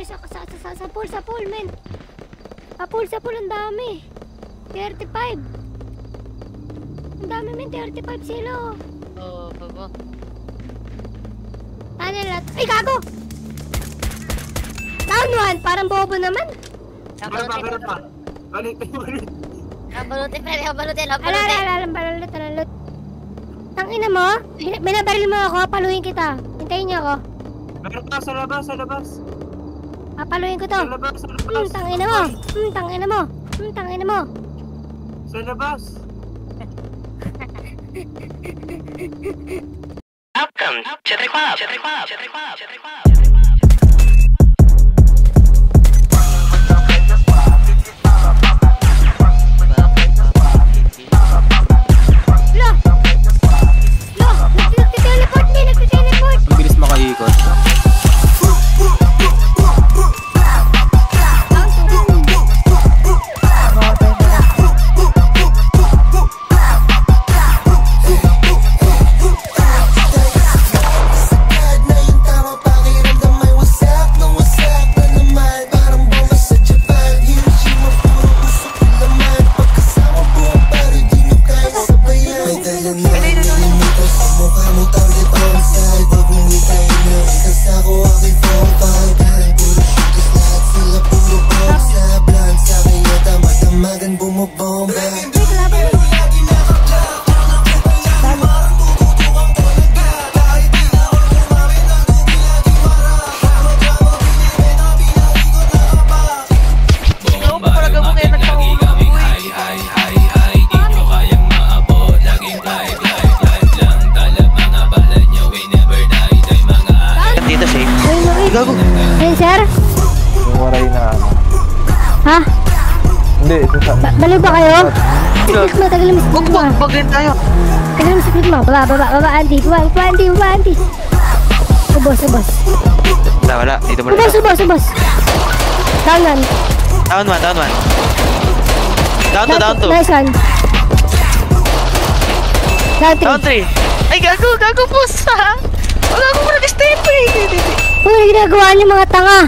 Sorry, sa pool, men. Sa pool, ang dami. 35. Ang dami, men. 35 sila. Oo, bago. Tunnel at... Ay, gago! Down one, parang bobo naman. Meron pa. Balutin. Alalot. Tangina mo, binabaril mo ako, paluhin kita. Hintayin niyo ako. Meron pa sa labas. Papaluhin ko to. Sa labas. Tangina mo. Tangina mo. Sa labas. Welcome to the club. Nagtiteleport. Ang bilis makaikot. Gago. Ayun, sir? Yung waray na ano. Ha? Hindi, ito sa... Baliw ba kayo? Siklik mo, tagal mo siklik mo. Bagay tayo. Tagal mo siklik mo. Baba, anti. Ubos. Wala. Dito mo na. Ubos. Down one. Down two. Nice one. Down three. Ay, gago, pusa. Wala ko muna ka-step eh. Ano ginagawa niyo mga tanga?